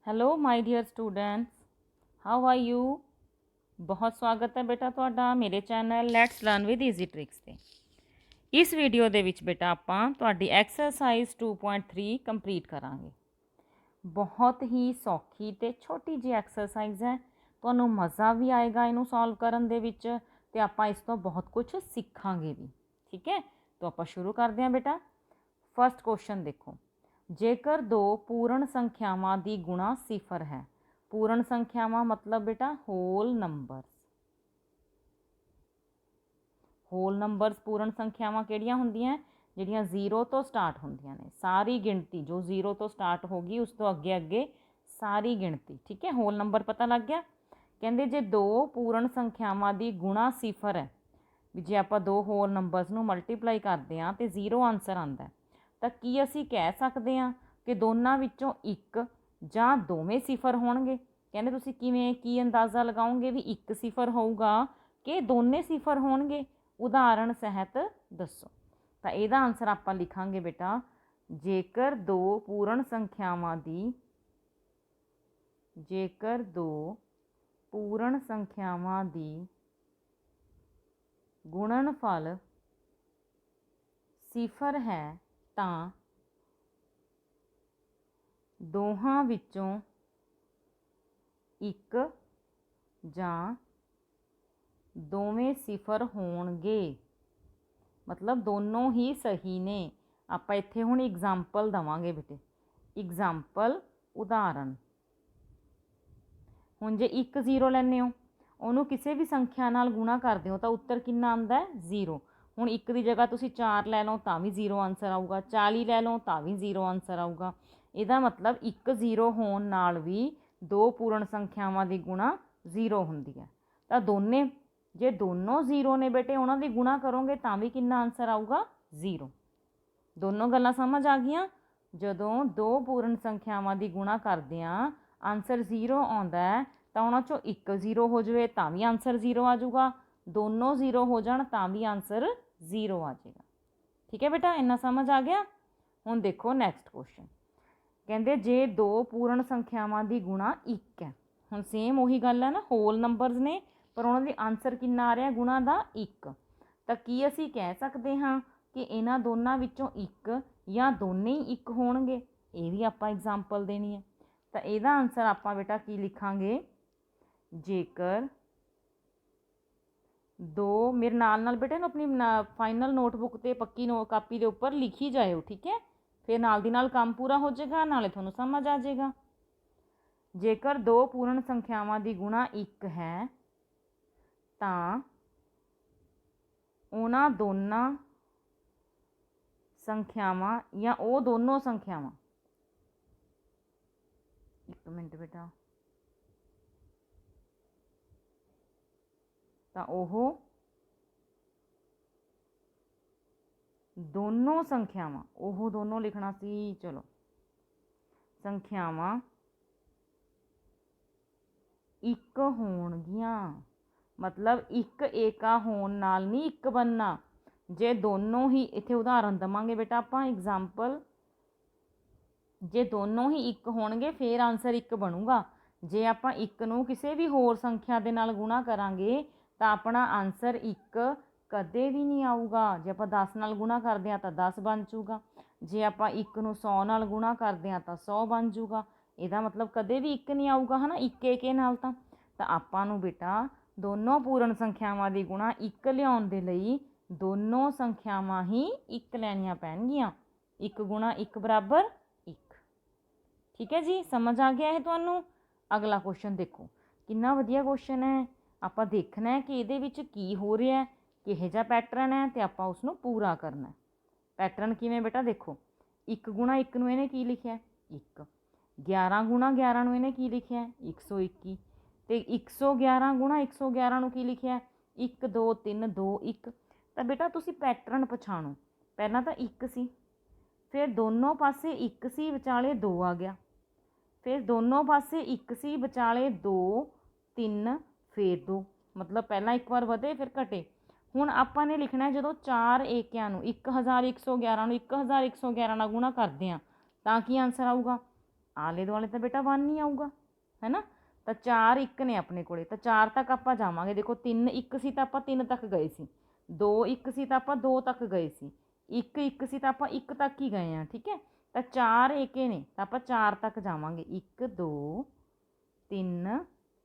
Hello my dear students, how are you. बहुत स्वागत है बेटा ਤੁਹਾਡਾ ਮੇਰੇ channel let's learn with easy tricks ਤੇ। ਇਸ ਵੀਡੀਓ ਦੇ ਵਿੱਚ ਬੇਟਾ ਆਪਾਂ ਤੁਹਾਡੀ ਐਕਸਰਸਾਈਜ਼ 2.3 ਕੰਪਲੀਟ ਕਰਾਂਗੇ। ਬਹੁਤ ਹੀ ਸੌਖੀ ਤੇ ਛੋਟੀ ਜਿਹੀ ਐਕਸਰਸਾਈਜ਼ ਹੈ, ਤੁਹਾਨੂੰ ਮਜ਼ਾ ਵੀ ਆਏਗਾ ਇਹਨੂੰ ਸੋਲਵ ਕਰਨ ਦੇ ਵਿੱਚ ਤੇ ਆਪਾਂ ਇਸ ਤੋਂ ਬਹੁਤ ਕੁਝ ਸਿੱਖਾਂਗੇ ਵੀ। ਠੀਕ ਹੈ, ਤਾਂ ਆਪਾਂ ਸ਼ੁਰੂ ਕਰਦੇ ਹਾਂ ਬੇਟਾ। ਫਸਟ ਕੁਐਸਚਨ ਦੇਖੋ, ਜੇਕਰ ਦੋ ਪੂਰਨ ਸੰਖਿਆਵਾਂ ਦੀ ਗੁਣਾ ਸਿਫਰ ਹੈ। ਪੂਰਨ ਸੰਖਿਆਵਾਂ ਮਤਲਬ ਬੇਟਾ ਹੋਲ ਨੰਬਰਸ। ਹੋਲ ਨੰਬਰਸ ਪੂਰਨ ਸੰਖਿਆਵਾਂ ਕਿਹੜੀਆਂ ਹੁੰਦੀਆਂ? ਜਿਹੜੀਆਂ 0 ਤੋਂ ਸਟਾਰਟ ਹੁੰਦੀਆਂ ਨੇ। ਸਾਰੀ ਗਿਣਤੀ ਜੋ 0 ਤੋਂ ਸਟਾਰਟ ਹੋਗੀ ਉਸ ਤੋਂ ਅੱਗੇ ਅੱਗੇ ਸਾਰੀ ਗਿਣਤੀ। ਠੀਕ ਹੈ, ਹੋਲ ਨੰਬਰ ਪਤਾ ਲੱਗ ਗਿਆ। ਕਹਿੰਦੇ ਜੇ ਦੋ ਪੂਰਨ ਸੰਖਿਆਵਾਂ ਦੀ ਗੁਣਾ ਸਿਫਰ ਹੈ, ਵੀ ਜੇ ਆਪਾਂ ਦੋ ਹੋਲ ਨੰਬਰਸ ਨੂੰ ਮਲਟੀਪਲਾਈ ਕਰਦੇ ਹਾਂ ਤੇ 0 ਆਨਸਰ ਆਉਂਦਾ, ਤਾਂ ਕੀ ਅਸੀਂ ਕਹਿ ਸਕਦੇ ਹਾਂ ਕਿ ਦੋਨਾਂ ਵਿੱਚੋਂ ਇੱਕ ਜਾਂ ਦੋਵੇਂ ਸਿਫਰ ਹੋਣਗੇ? ਕਹਿੰਦੇ ਤੁਸੀਂ ਕਿਵੇਂ ਕੀ ਅੰਦਾਜ਼ਾ ਲਗਾਓਗੇ ਵੀ ਇੱਕ ਸਿਫਰ ਹੋਊਗਾ ਕਿ ਦੋਨੇ ਸਿਫਰ ਹੋਣਗੇ? ਉਦਾਹਰਣ ਸਹਿਤ ਦੱਸੋ। ਤਾਂ ਇਹਦਾ ਆਨਸਰ ਆਪਾਂ ਲਿਖਾਂਗੇ ਬੇਟਾ, ਜੇਕਰ ਦੋ ਪੂਰਨ ਸੰਖਿਆਵਾਂ ਦੀ ਗੁਣਨਫਲ ਸਿਫਰ ਹੈ ਤਾਂ ਦੋਹਾਂ ਵਿੱਚੋਂ ਇੱਕ ਜਾਂ ਦੋਵੇਂ ਸਿਫਰ ਹੋਣਗੇ। ਮਤਲਬ ਦੋਨੋਂ ਹੀ ਸਹੀ ਨੇ। ਆਪਾਂ ਇੱਥੇ ਹੁਣ ਐਗਜ਼ਾਮਪਲ ਦੇਵਾਂਗੇ ਬੇਟੇ। ਐਗਜ਼ਾਮਪਲ ਉਦਾਹਰਣ। ਹੁਣ ਜੇ 1 0 ਲੈਂਦੇ ਹੋ, ਉਹਨੂੰ ਕਿਸੇ ਵੀ ਸੰਖਿਆ ਨਾਲ ਗੁਣਾ ਕਰਦੇ ਹੋ ਤਾਂ ਉੱਤਰ ਕਿੰਨਾ ਆਉਂਦਾ? 0। ਹੁਣ 1 ਦੀ ਜਗ੍ਹਾ ਤੁਸੀਂ 4 ਲੈ ਲਓ ਤਾਂ ਵੀ 0 ਆਨਸਰ ਆਊਗਾ, 40 ਲੈ ਲਓ ਤਾਂ ਵੀ 0 ਆਨਸਰ ਆਊਗਾ। ਇਹਦਾ ਮਤਲਬ 1 0 ਹੋਣ ਨਾਲ ਵੀ ਦੋ ਪੂਰਨ ਸੰਖਿਆਵਾਂ ਦੀ ਗੁਣਾ 0 ਹੁੰਦੀ ਹੈ। ਤਾਂ ਜੇ ਦੋਨੋਂ 0 ਨੇ ਬੇਟੇ, ਉਹਨਾਂ ਦੀ ਗੁਣਾ ਕਰੋਗੇ ਤਾਂ ਵੀ ਕਿੰਨਾ ਆਨਸਰ ਆਊਗਾ? 0। ਦੋਨੋਂ ਗੱਲਾਂ ਸਮਝ ਆ ਗਈਆਂ। ਜਦੋਂ ਦੋ ਪੂਰਨ ਸੰਖਿਆਵਾਂ ਦੀ ਗੁਣਾ ਕਰਦੇ ਹਾਂ ਆਨਸਰ 0 ਆਉਂਦਾ ਹੈ, ਤਾਂ ਉਹਨਾਂ 'ਚੋਂ ਇੱਕ 0 ਹੋ ਜਾਵੇ ਤਾਂ ਵੀ ਆਨਸਰ 0 ਆ ਜਾਊਗਾ, ਦੋਨੋਂ 0 ਹੋ ਜਾਣ ਤਾਂ ਵੀ ਆਨਸਰ 0 ਆ ਜਾਏਗਾ। ਠੀਕ ਹੈ ਬੇਟਾ, ਇੰਨਾ ਸਮਝ ਆ ਗਿਆ। ਹੁਣ ਦੇਖੋ ਨੈਕਸਟ ਕੁਐਸਚਨ। ਕਹਿੰਦੇ ਜੇ ਦੋ ਪੂਰਨ ਸੰਖਿਆਵਾਂ ਦੀ ਗੁਣਾ 1 ਹੈ। ਹੁਣ ਸੇਮ ਉਹੀ ਗੱਲ ਹੈ ਨਾ, ਹੋਲ ਨੰਬਰਸ ਨੇ ਪਰ ਉਹਨਾਂ ਦੀ ਆਨਸਰ ਕਿੰਨਾ ਆ ਰਿਹਾ? ਗੁਣਾ ਦਾ 1। ਤਾਂ ਕੀ ਅਸੀਂ ਕਹਿ ਸਕਦੇ ਹਾਂ ਕਿ ਇਹਨਾਂ ਦੋਨਾਂ ਵਿੱਚੋਂ ਇੱਕ ਜਾਂ ਦੋਨੇ ਹੀ ਇੱਕ ਹੋਣਗੇ? ਇਹ ਵੀ ਆਪਾਂ ਐਗਜ਼ਾਮਪਲ ਦੇਣੀ ਹੈ। ਤਾਂ ਇਹਦਾ ਆਨਸਰ ਆਪਾਂ ਬੇਟਾ ਕੀ ਲਿਖਾਂਗੇ? ਜੇਕਰ ਦੋ, ਮੇਰੇ ਨਾਲ ਬੇਟੇ ਨੂੰ ਆਪਣੀ ਫਾਈਨਲ ਨੋਟਬੁੱਕ 'ਤੇ ਪੱਕੀ ਕਾਪੀ ਦੇ ਉੱਪਰ ਲਿਖੀ ਜਾਇਓ। ਠੀਕ ਹੈ, ਫਿਰ ਨਾਲ ਦੀ ਨਾਲ ਕੰਮ ਪੂਰਾ ਹੋ ਜਾਏਗਾ, ਨਾਲੇ ਤੁਹਾਨੂੰ ਸਮਝ ਆ ਜਾਏਗਾ। ਜੇਕਰ ਦੋ ਪੂਰਨ ਸੰਖਿਆਵਾਂ ਦੀ ਗੁਣਾ 1 ਹੈ ਤਾਂ ਉਹਨਾਂ ਦੋਨਾਂ ਸੰਖਿਆਵਾਂ ਜਾਂ ਉਹ ਦੋਨੋਂ ਸੰਖਿਆਵਾਂ, ਇੱਕ ਮਿੰਟ ਬੇਟਾ, ਤਾਂ ਉਹ ਦੋਨੋਂ ਸੰਖਿਆਵਾਂ, ਉਹ ਦੋਨੋਂ ਲਿਖਣਾ ਸੀ, ਚਲੋ, ਸੰਖਿਆਵਾਂ ਇੱਕ ਹੋਣਗੀਆਂ। ਮਤਲਬ ਇੱਕ ਏਕਾ ਹੋਣ ਨਾਲ ਨਹੀਂ ਇੱਕ ਬਣਨਾ। ਜੇ ਦੋਨੋਂ ਹੀ, ਇੱਥੇ ਉਦਾਹਰਨ ਦੇਵਾਂਗੇ ਬੇਟਾ ਆਪਾਂ ਐਗਜ਼ਾਮਪਲ, ਜੇ ਦੋਨੋਂ ਹੀ ਇੱਕ ਹੋਣਗੇ ਫਿਰ ਆਨਸਰ 1 ਬਣੂਗਾ। ਜੇ ਆਪਾਂ 1 ਨੂੰ ਕਿਸੇ ਵੀ ਹੋਰ ਸੰਖਿਆ ਦੇ ਨਾਲ ਗੁਣਾ ਕਰਾਂਗੇ ਤਾਂ ਆਪਣਾ ਆਨਸਰ 1 ਕਦੇ ਵੀ ਨਹੀਂ ਆਊਗਾ। ਜੇ ਆਪਾਂ 10 ਨਾਲ ਗੁਣਾ ਕਰਦੇ ਹਾਂ ਤਾਂ 10 ਬਣ ਜੂਗਾ, ਜੇ ਆਪਾਂ 1 ਨੂੰ 100 ਨਾਲ ਗੁਣਾ ਕਰਦੇ ਹਾਂ ਤਾਂ 100 ਬਣ ਜੂਗਾ। ਇਹਦਾ ਮਤਲਬ ਕਦੇ ਵੀ 1 ਨਹੀਂ ਆਊਗਾ, ਹੈ ਨਾ, ਇੱਕ ਏਕੇ ਨਾਲ। ਤਾਂ ਆਪਾਂ ਨੂੰ ਬੇਟਾ ਦੋਨੋਂ ਪੂਰਨ ਸੰਖਿਆਵਾਂ ਦੀ ਗੁਣਾ 1 ਲਿਆਉਣ ਦੇ ਲਈ ਦੋਨੋਂ ਸੰਖਿਆਵਾਂ ਹੀ 1 ਲੈਣੀਆਂ ਪੈਣਗੀਆਂ। 1 ਗੁਣਾ 1 ਬਰਾਬਰ 1। ਠੀਕ ਹੈ ਜੀ, ਸਮਝ ਆ ਗਿਆ ਇਹ ਤੁਹਾਨੂੰ। ਅਗਲਾ ਕੁਐਸਚਨ ਦੇਖੋ, ਕਿੰਨਾ ਵਧੀਆ ਕੁਐਸਚਨ ਹੈ। ਆਪਾਂ ਦੇਖਣਾ ਹੈ ਕਿ ਇਹਦੇ ਵਿੱਚ ਕੀ ਹੋ ਰਿਹਾ, ਕਿਹੋ ਜਿਹਾ ਪੈਟਰਨ ਹੈ, ਤੇ ਆਪਾਂ ਉਸ ਨੂੰ ਪੂਰਾ ਕਰਨਾ। ਪੈਟਰਨ ਕਿਵੇਂ ਬੇਟਾ? ਦੇਖੋ, 1 ਗੁਣਾ 1 ਨੂੰ ਇਹਨੇ ਕੀ ਲਿਖਿਆ? 1। 11 ਗੁਣਾ 11 ਨੂੰ ਇਹਨੇ ਕੀ ਲਿਖਿਆ? 121। ਤੇ 111 ਗੁਣਾ 111 ਨੂੰ ਕੀ ਲਿਖਿਆ? 1 2 3 2 1। ਤਾਂ ਬੇਟਾ ਤੁਸੀਂ ਪੈਟਰਨ ਪਛਾਣੋ। ਪਹਿਲਾਂ ਤਾਂ 1 ਸੀ, ਫਿਰ ਦੋਨੋਂ ਪਾਸੇ 1 ਸੀ, ਵਿਚਾਲੇ 2 ਆ ਗਿਆ, ਫਿਰ ਦੋਨੋਂ ਪਾਸੇ 1 ਸੀ, ਵਿਚਾਲੇ 2 3 ਫਿਰ 2। ਮਤਲਬ ਪਹਿਲਾਂ ਇੱਕ ਵਾਰ ਵਧੇ ਫਿਰ ਘਟੇ। ਹੁਣ ਆਪਾਂ ਨੇ ਲਿਖਣਾ ਜਦੋਂ 4 ਏਕਿਆਂ ਨੂੰ 1111 ਨੂੰ 1111 ਨਾਲ ਗੁਣਾ ਕਰਦੇ ਹਾਂ ਤਾਂ ਕੀ ਆਨਸਰ ਆਊਗਾ? आले दुआले तो बेटा 1 ही आऊगा, है ना। तो 4 1 ने अपने कोले, तो 4 तक आप जावांगे। देखो 3 1 सी तो आप 3 तक गए सी, 2 1 सी तो आप 2 तक गए सी, 1 1 सी तो आप 1 तक ही गए हैं, ठीक है। तो 4 एक ने तो आप 4 तक जावांगे, 1 2 3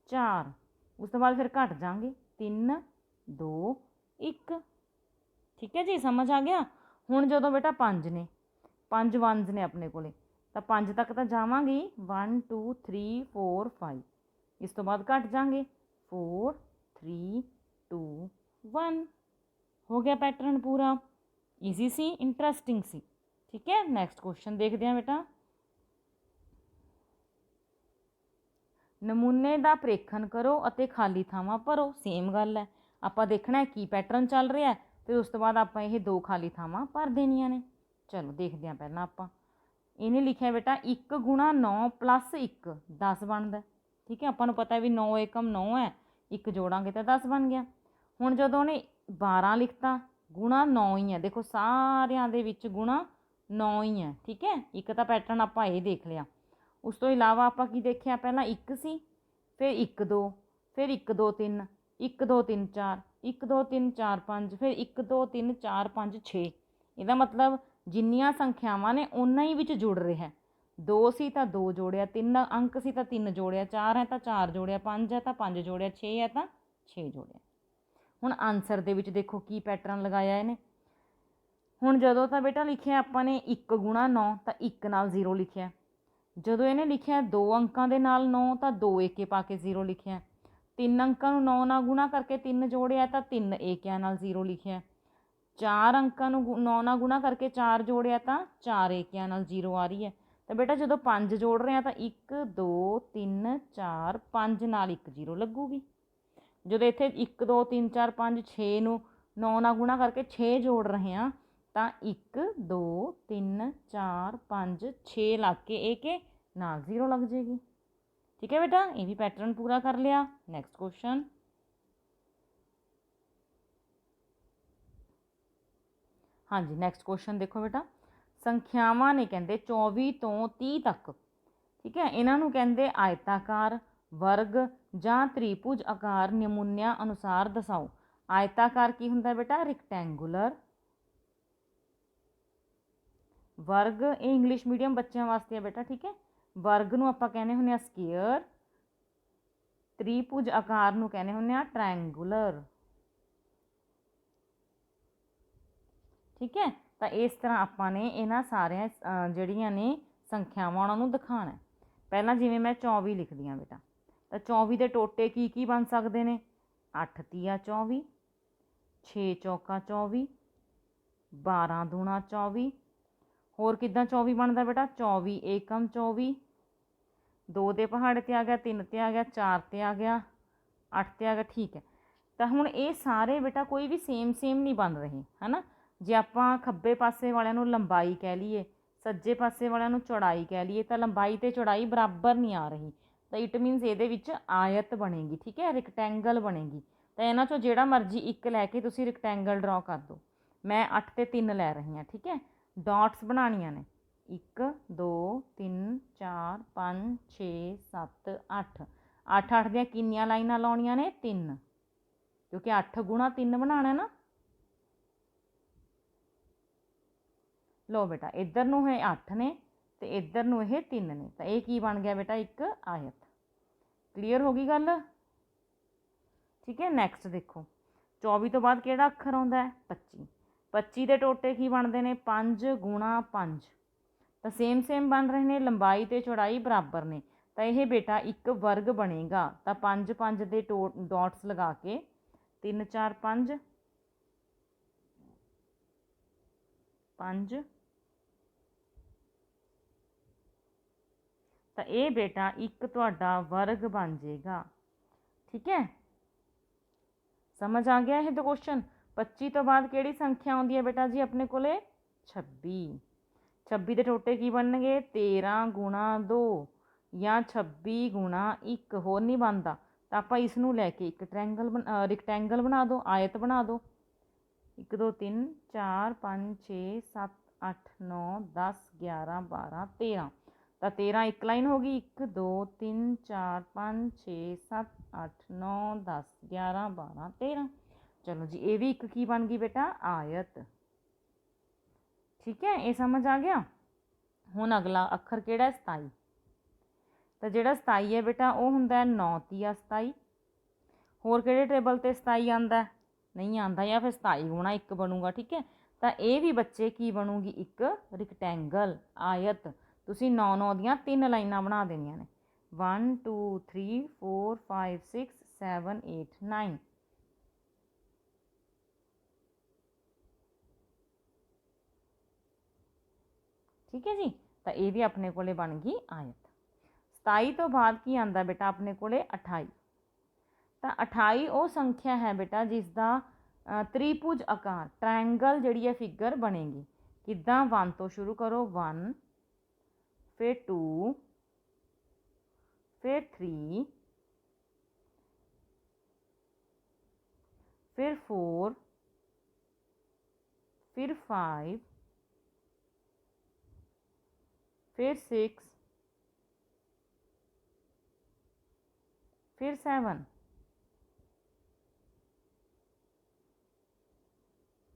4, उस तो बाद फिर घट जाएंगे 3 2 1, ठीक है जी, समझ आ गया। हुण जो बेटा 5 ने, 5 वनस ने अपने कोले, तो 5 तक तो जावांगे 1 2 3 4 5, इस तो बाद घट जाएंगे 4 3 2 1। हो गया पैटर्न पूरा, ईजी सी, इंटरस्टिंग सी, ठीक है। नैक्सट क्वेश्चन देखते हैं बेटा। नमूने का प्रेखण करो ਅਤੇ खाली ਥਾਵਾਂ भरो। सेम गल है, ਆਪਾਂ देखना की पैटर्न चल रहा है, फिर उस तो बाद आप ये 2 खाली ਥਾਵਾਂ भर देनिया ने। चलो देखते हैं पहला आप इन्हें लिखा बेटा 1 गुणा 9 प्लस 1 10 बनता, ठीक है। अपन पता है भी 9 एकम 9 है, 1 जोड़ांगे तो 10 बन गया। हुण जदों उन्हें 12 लिखता, गुणा 9 ही है, देखो सारियां दे विच गुणा 9 ही है, ठीक है। एक तो पैटर्न आप ये देख लिया, उस तो इलावा आप की देखिया पहला 1 सी, फिर 1 2, फिर 1 2 3, 1 2 3 4, 1 2 3 4 5, फिर 1 2 3 4 5 6। ਇਹਦਾ मतलब जिन्नियां संख्यावां ने उन्ना ही विच जुड़ रहा है। 2 सी तो 2 जोड़िया, 3 अंक सी तो 3 जोड़िया, 4 है तो 4 जोड़िया, 5 है तो 5 जोड़िया, 6 है तो 6 जोड़िया। हुण आंसर दे विच देखो की पैटर्न लगाया इन्हें। हुण जदों तां बेटा लिखिया आपां ने 1 गुणा 9 तो 1 नाल 0 लिखिया, जदों इन्हें लिखिया 2 अंकां दे नाल 9 तो 2 एके पा के 0 लिखिया, 3 अंकां नूं 9 नाल गुणा करके 3 जोड़िया तो 3 एकिਆਂ नाल 0 लिखिया, 4 अंकां नूं 9 नाल गुणा करके 4 जोड़िया तो 4 एकिਆਂ नाल 0 आ रही है। तो बेटा जदों 5 जोड़ रहे हैं तो 1 2 3 4 5 नाल 1 0 लगूगी। जदों इत्थे 1 2 3 4 5 6 नूं 9 नाल गुणा करके 6 जोड़ रहे हैं तो 1 2 3 4 5 6 लग के एक नाल 0 लग जाएगी, ठीक है बेटा। ये भी पैटर्न पूरा कर लिया। नैक्सट क्वेश्चन, हाँ जी नैक्सट क्वेश्चन देखो बेटा। संख्यावां ने कहते 24 तो 30 तक, ठीक है, इन्हों कहते आयताकार, वर्ग जां त्रिभुज आकार नमूनिਆਂ अनुसार दसाओ। आयताकार की हुंदा बेटा रिकटैंगुलर, वर्ग ये इंग्लिश मीडियम बच्चों वास्ते है बेटा, ठीक है। वर्ग नूं आपां कहने हुंदे आ स्केयर, त्रिभुज आकार नूं कहने हुंदे आ ट्रायंगुलर, ठीक है। तो इस तरह आपने इन्हां सारिया जड़ियाँ ने संख्यावां उन्होंने दिखाना है। पहला जिवें मैं 24 लिख दी बेटा, तो 24 के टोटे की बन सकते हैं, 8 तिया 24, 6 चौका 24, 12 दूना 24, होर किदां 24 बनता बेटा 24 एकम 24, 2 के पहाड़े ते आ गया, 3 ते आ गया, 4 ते आ गया, 8 ते आ गया, ठीक है। तो हुण ये सारे बेटा कोई भी सेम नहीं बन रहे, है ना। जे आपां खब्बे पासे वालिਆਂ ਨੂੰ लंबाई कह लीए, सज्जे पासे वालिਆਂ ਨੂੰ चौड़ाई कह लीए, तो लंबाई तो चौड़ाई बराबर नहीं आ रही, तो इट मीनस ये आयत बनेगी, ठीक है, रिकटैंगल बनेगी। तो इन्हां चों जिहड़ा मर्जी एक लैके तुसीं रिकटैंगल ड्रॉ कर दो। मैं 8 ते 3 लै रही हाँ, ठीक है। डॉट्स बनानियां ने 1 2 3 4 5 6 7 8, 8 8 दियां किन्नियां लाइनां लाउणियां ने 3, क्योंकि 8 गुणा 3 बनाना है ना। लो बेटा इधर नूं है 8 ने तो इधर नूं ये 3 ने, तो ये की बन गया बेटा एक आयत। क्लीयर हो गई गल, ठीक है। नैक्सट देखो 24 तो बाद किहड़ा अखर आउंदा है 25, 25 के टोटे की बनते हैं 5 गुणा 5, तो सेम बन रहे हैं, लंबाई तो चौड़ाई बराबर ने, तो यह बेटा एक वर्ग बनेगा। तो 5 5 के डॉट्स लगा के 3 4 5 5, तो ये बेटा एक तुहाडा वर्ग बन जाएगा, ठीक है। समझ आ गया है तो क्वेश्चन। 25 तो बाद किहड़ी संख्या आउंदी है बेटा जी अपने कोले 26, 26 के टोटे की बनणगे 13 गुणा 2 या 26 गुणा 1, होर नहीं बनता, तो आप इसनूं लैके एक रिकटैंगल बना दो, आयत बना दो। 1 2 3 4 5 6 7 8 9 10 11 12 13, ਤਾਂ 13 ਇੱਕ ਲਾਈਨ ਹੋ ਗਈ। 1 2 3 4 5 6 7 8 9 10 11 12 13। ਚਲੋ ਜੀ ਇਹ ਵੀ ਇੱਕ ਕੀ ਬਣ ਗਈ ਬੇਟਾ? ਆਇਤ। ਠੀਕ ਹੈ, ਇਹ ਸਮਝ ਆ ਗਿਆ। ਹੁਣ ਅਗਲਾ ਅੱਖਰ ਕਿਹੜਾ? 27। ਤਾਂ ਜਿਹੜਾ 27 ਹੈ ਬੇਟਾ ਉਹ ਹੁੰਦਾ 9 ਤੀਆ 27। ਹੋਰ ਕਿਹੜੇ ਟੇਬਲ 'ਤੇ 27 ਆਉਂਦਾ? ਨਹੀਂ ਆਉਂਦਾ, ਜਾਂ ਫਿਰ 27 ਗੁਣਾ 1 ਬਣੂਗਾ। ਠੀਕ ਹੈ, ਤਾਂ ਇਹ ਵੀ ਬੱਚੇ ਕੀ ਬਣੂਗੀ? ਇੱਕ ਰਿਕਟੈਂਗਲ, ਆਇਤ। ਤੁਸੀਂ 9 ਦੀਆਂ 3 ਲਾਈਨਾਂ ਬਣਾ ਦੇਣੀਆਂ ਨੇ। 1 2 3 4 5 6 7 8 9। ਠੀਕ ਹੈ ਜੀ, ਤਾਂ ਇਹ ਵੀ ਆਪਣੇ ਕੋਲੇ ਬਣ ਗਈ ਆਇਤ। 27 ਤੋਂ ਬਾਅਦ ਕੀ ਆਉਂਦਾ ਬੇਟਾ ਆਪਣੇ ਕੋਲੇ? 28। ਤਾਂ 28 ਉਹ ਸੰਖਿਆ ਹੈ ਬੇਟਾ ਜਿਸ ਦਾ ਤ੍ਰਿਭੁਜ ਆਕਾਰ, ਟ੍ਰਾਇੰਗਲ ਜਿਹੜੀ ਹੈ ਫਿਗਰ ਬਣੇਗੀ। ਕਿੱਦਾਂ? 1 ਤੋਂ ਸ਼ੁਰੂ ਕਰੋ। 1, ਫਿਰ 2, ਫਿਰ 3, फिर 4, फिर 5, फिर 6, फिर 7।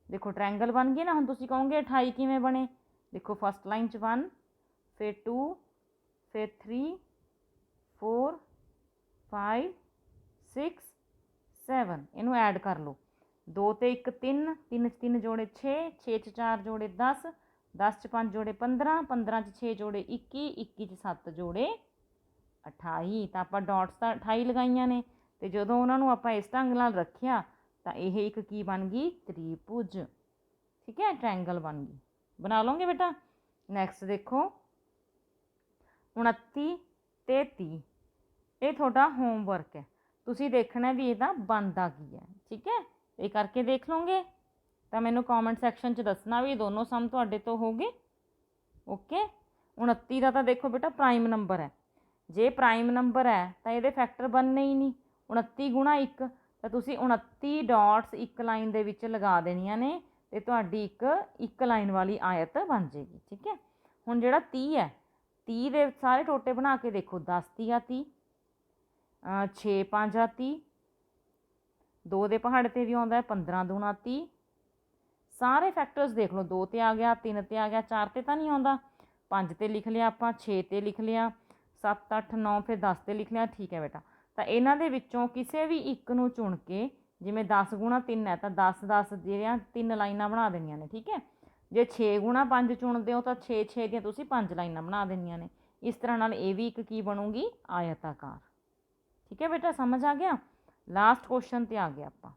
देखो ट्रायंगल बन गए ना। हम तुसी कहोगे 28 किवें बने? देखो फस्ट लाइन च 1, फिर 2, फिर 3, 4, 5, 6, 7। इनू ऐड कर लो। 2 ते 1 3, 3 च 3 जोड़े 6, 6 च 4 जोड़े 10, 10 च 5 जोड़े 15, 15 च 6 जोड़े 21, 21 च 7 जोड़े 28। ਤਾਂ ਆਪਾਂ ਡਾਟਸ ਤਾਂ 28 ਲਗਾਈਆਂ ਨੇ, ਤੇ ਜਦੋਂ ਉਹਨਾਂ ਨੂੰ ਆਪਾਂ ਇਸ ਢੰਗ ਨਾਲ ਰੱਖਿਆ ਤਾਂ ਇਹ ਇੱਕ ਕੀ ਬਣ ਗਈ? ਤ੍ਰਿਭੁਜ। ਠੀਕ ਹੈ, ਟ੍ਰਾਇੰਗਲ ਬਣ ਗਈ। ਬਣਾ ਲਓਗੇ ਬੇਟਾ? ਨੈਕਸਟ ਦੇਖੋ 29 ਤੇ 30। ਇਹ ਤੁਹਾਡਾ ਹੋਮਵਰਕ ਹੈ, ਤੁਸੀਂ ਦੇਖਣਾ ਵੀ ਇਹਦਾ ਬਣਦਾ ਕੀ ਹੈ। ਠੀਕ ਹੈ, ਇਹ ਕਰਕੇ ਦੇਖ ਲਓਗੇ ਤਾਂ ਮੈਨੂੰ ਕਮੈਂਟ ਸੈਕਸ਼ਨ 'ਚ ਦੱਸਣਾ ਵੀ ਦੋਨੋਂ ਸਮ ਤੁਹਾਡੇ ਤੋਂ ਹੋ ਗਏ। ਓਕੇ। 29 ਦਾ ਤਾਂ ਦੇਖੋ ਬੇਟਾ ਪ੍ਰਾਈਮ ਨੰਬਰ ਹੈ। ਜੇ ਪ੍ਰਾਈਮ ਨੰਬਰ ਹੈ ਤਾਂ ਇਹਦੇ ਫੈਕਟਰ ਬਣਨੇ ਹੀ ਨਹੀਂ। 29 ਗੁਣਾ 1, ਤਾਂ ਤੁਸੀਂ 29 ਡਾਟਸ ਇੱਕ ਲਾਈਨ ਦੇ ਵਿੱਚ ਲਗਾ ਦੇਣੀਆਂ ਨੇ, ਅਤੇ ਤੁਹਾਡੀ ਇੱਕ ਲਾਈਨ ਵਾਲੀ ਆਇਤ ਬਣ ਜਾਏਗੀ। ਠੀਕ ਹੈ, ਹੁਣ ਜਿਹੜਾ 30 ਹੈ, 30 ਦੇ ਸਾਰੇ ਟੋਟੇ ਬਣਾ ਕੇ ਦੇਖੋ। 10 ਤੀਆ 30, 6 5 30, 2 ਦੇ ਪਹਾੜੇ 'ਤੇ ਵੀ ਆਉਂਦਾ 15 ਦੂਣਾ 30। ਸਾਰੇ ਫੈਕਟਰਸ ਦੇਖ ਲਓ। 2 ਤੇ ਆ ਗਿਆ, 3 ਤੇ ਆ ਗਿਆ, 4 ਤੇ ਤਾਂ ਨਹੀਂ ਆਉਂਦਾ। 5 ਤੇ ਲਿਖ ਲਿਆ ਆਪਾਂ, 6 ਤੇ ਲਿਖ ਲਿਆ, 7 8 9, ਫਿਰ 10 ਤੇ ਲਿਖ ਲਿਆ। ਠੀਕ ਹੈ ਬੇਟਾ, ਤਾਂ ਇਹਨਾਂ ਦੇ ਵਿੱਚੋਂ ਕਿਸੇ ਵੀ ਇੱਕ ਨੂੰ ਚੁਣ ਕੇ, ਜਿਵੇਂ 10 ਗੁਣਾ 3 ਹੈ ਤਾਂ 10 10 ਜਿਹੜੀਆਂ 3 ਲਾਈਨਾਂ ਬਣਾ ਦੇਣੀਆਂ ਨੇ। ਠੀਕ ਹੈ, ਜੇ 6 ਗੁਣਾ 5 ਚੁਣਦੇ ਹੋ ਤਾਂ 6 6 ਦੀਆਂ ਤੁਸੀਂ 5 ਲਾਈਨਾਂ ਬਣਾ ਦੇਣੀਆਂ ਨੇ। ਇਸ ਤਰ੍ਹਾਂ ਨਾਲ ਇਹ ਵੀ ਇੱਕ ਕੀ ਬਣੂਗੀ? ਆਇਤਾਕਾਰ। ਠੀਕ ਹੈ ਬੇਟਾ, ਸਮਝ ਆ ਗਿਆ? ਲਾਸਟ ਕੁਐਸਚਨ ਤੇ ਆ ਗਿਆ ਆਪਾਂ।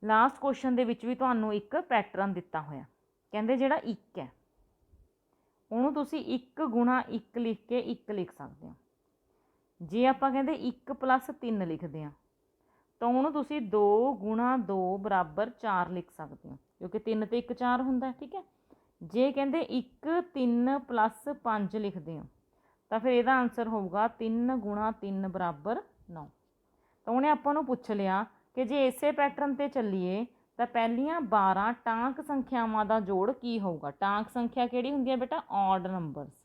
ਲਾਸਟ ਕੁਐਸਚਨ ਦੇ ਵਿੱਚ ਵੀ ਤੁਹਾਨੂੰ ਇੱਕ ਪੈਟਰਨ ਦਿੱਤਾ ਹੋਇਆ। ਕਹਿੰਦੇ ਜਿਹੜਾ 1 ਹੈ ਉਹਨੂੰ ਤੁਸੀਂ 1 ਗੁਣਾ 1 ਲਿਖ ਕੇ 1 ਲਿਖ ਸਕਦੇ ਹੋ। ਜੇ ਆਪਾਂ ਕਹਿੰਦੇ 1 + 3 ਲਿਖਦੇ ਹਾਂ ਤਾਂ ਉਹਨੂੰ ਤੁਸੀਂ 2 ਗੁਣਾ 2 ਬਰਾਬਰ 4 ਲਿਖ ਸਕਦੇ ਹੋ, ਕਿਉਂਕਿ 3 ਤੇ 1 4 ਹੁੰਦਾ। ਠੀਕ ਹੈ, ਜੇ ਕਹਿੰਦੇ 1 3 + 5 ਲਿਖਦੇ ਹੋ ਤਾਂ ਫਿਰ ਇਹਦਾ ਆਨਸਰ ਹੋਊਗਾ 3 ਗੁਣਾ 3 ਬਰਾਬਰ 9। ਤਾਂ ਉਹਨੇ ਆਪਾਂ ਨੂੰ ਪੁੱਛ ਲਿਆ ਕਿ ਜੇ ਇਸੇ ਪੈਟਰਨ 'ਤੇ ਚੱਲੀਏ ਤਾਂ ਪਹਿਲੀਆਂ 12 ਟਾਂਕ ਸੰਖਿਆਵਾਂ ਦਾ ਜੋੜ ਕੀ ਹੋਊਗਾ? ਟਾਂਕ ਸੰਖਿਆ ਕਿਹੜੀ ਹੁੰਦੀ ਹੈ ਬੇਟਾ? ਔਡ ਨੰਬਰਸ।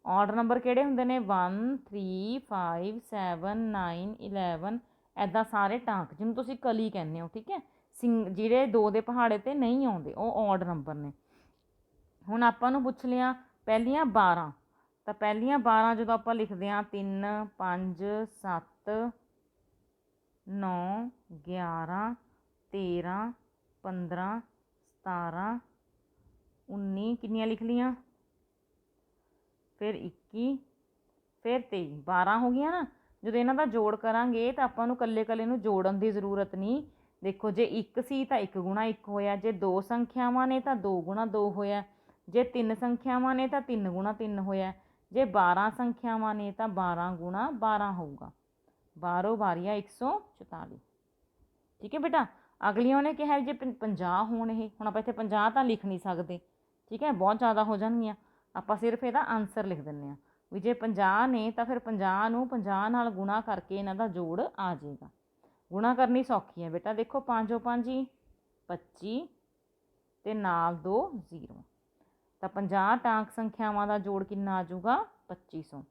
ਔਡ ਨੰਬਰ ਕਿਹੜੇ ਹੁੰਦੇ ਨੇ? 1 3 5 7 9 11। ਇੱਦਾਂ ਸਾਰੇ ਟਾਂਕ, ਜਿਹਨੂੰ ਤੁਸੀਂ ਕਲੀ ਕਹਿੰਦੇ ਹੋ। ਠੀਕ ਹੈ, ਜਿਹੜੇ 2 ਦੇ ਪਹਾੜੇ 'ਤੇ ਨਹੀਂ ਆਉਂਦੇ ਉਹ ਔਡ ਨੰਬਰ ਨੇ। ਹੁਣ ਆਪਾਂ ਨੂੰ ਪੁੱਛ ਲਿਆ ਪਹਿਲੀਆਂ 12, ਤਾਂ ਪਹਿਲੀਆਂ 12 ਜਦੋਂ ਆਪਾਂ ਲਿਖਦੇ ਹਾਂ 3 5 7 9 11 13 15 17 19, ਕਿੰਨੀਆਂ ਲਿਖ ਲੀਆਂ? ਫਿਰ 21, ਫਿਰ 23, 12 ਹੋ ਗਈਆਂ ਨਾ। ਜਦੋਂ ਇਹਨਾਂ ਦਾ ਜੋੜ ਕਰਾਂਗੇ ਤਾਂ ਆਪਾਂ ਨੂੰ ਇਕੱਲੇ ਨੂੰ ਜੋੜਨ ਦੀ ਜ਼ਰੂਰਤ ਨਹੀਂ। ਦੇਖੋ ਜੇ 1 ਸੀ ਤਾਂ 1 ਗੁਣਾ 1 ਹੋਇਆ, ਜੇ 2 ਸੰਖਿਆਵਾਂ ਨੇ ਤਾਂ 2 ਗੁਣਾ 2 ਹੋਇਆ, ਜੇ 3 ਸੰਖਿਆਵਾਂ ਨੇ ਤਾਂ 3 ਗੁਣਾ 3 ਹੋਇਆ, ਜੇ 12 ਸੰਖਿਆਵਾਂ ਨੇ ਤਾਂ 12 ਗੁਣਾ 12 ਹੋਊਗਾ। 12 12 144। ਠੀਕ ਹੈ ਬੇਟਾ, ਅਗਲੀਆਂ ਉਹਨੇ ਕਿਹਾ ਜੇ 50 ਹੋਣ। ਇਹ ਹੁਣ ਆਪਾਂ ਇੱਥੇ 50 ਤਾਂ ਲਿਖ ਨਹੀਂ ਸਕਦੇ। ਠੀਕ ਹੈ, ਬਹੁਤ ਜ਼ਿਆਦਾ ਹੋ ਜਾਣਗੀਆਂ। ਆਪਾਂ ਸਿਰਫ ਇਹਦਾ ਆਨਸਰ ਲਿਖ ਦਿੰਦੇ ਹਾਂ ਵੀ ਜੇ 50 ਨੇ ਤਾਂ ਫਿਰ 50 ਨੂੰ 50 ਨਾਲ ਗੁਣਾ ਕਰਕੇ ਇਹਨਾਂ ਦਾ ਜੋੜ ਆ ਜਾਏਗਾ। ਗੁਣਾ ਕਰਨੀ ਸੌਖੀ ਹੈ ਬੇਟਾ। ਦੇਖੋ 5 5 25 ਤੇ ਨਾਲ 2 0। ਤਾਂ 50 ਟਾਂਕ ਸੰਖਿਆਵਾਂ ਦਾ ਜੋੜ ਕਿੰਨਾ ਆ ਜਾਊਗਾ 2500।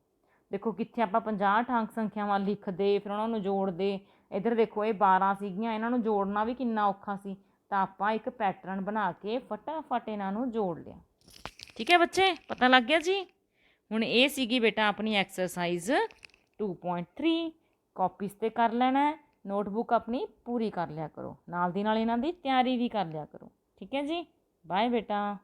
ਦੇਖੋ ਕਿੱਥੇ ਆਪਾਂ 50 ਟਾਂਕ ਸੰਖਿਆਵਾਂ ਲਿਖਦੇ ਫਿਰ ਉਹਨਾਂ ਨੂੰ ਜੋੜਦੇ। ਇੱਧਰ ਦੇਖੋ ਇਹ 12 ਸੀਗੀਆਂ, ਇਹਨਾਂ ਨੂੰ ਜੋੜਨਾ ਵੀ ਕਿੰਨਾ ਔਖਾ ਸੀ, ਤਾਂ ਆਪਾਂ ਇੱਕ ਪੈਟਰਨ ਬਣਾ ਕੇ ਫਟਾਫਟ ਇਹਨਾਂ ਨੂੰ ਜੋੜ ਲਿਆ। ਠੀਕ ਹੈ ਬੱਚੇ, ਪਤਾ ਲੱਗ ਗਿਆ ਜੀ। ਹੁਣ ਇਹ ਸੀਗੀ ਬੇਟਾ ਆਪਣੀ ਐਕਸਰਸਾਈਜ਼ 2.3। ਕਾਪੀਜ਼ 'ਤੇ ਕਰ ਲੈਣਾ, ਨੋਟਬੁੱਕ ਆਪਣੀ ਪੂਰੀ ਕਰ ਲਿਆ ਕਰੋ, ਨਾਲ ਦੀ ਨਾਲ ਇਹਨਾਂ ਦੀ ਤਿਆਰੀ ਵੀ ਕਰ ਲਿਆ ਕਰੋ। ਠੀਕ ਹੈ ਜੀ, ਬਾਏ ਬੇਟਾ।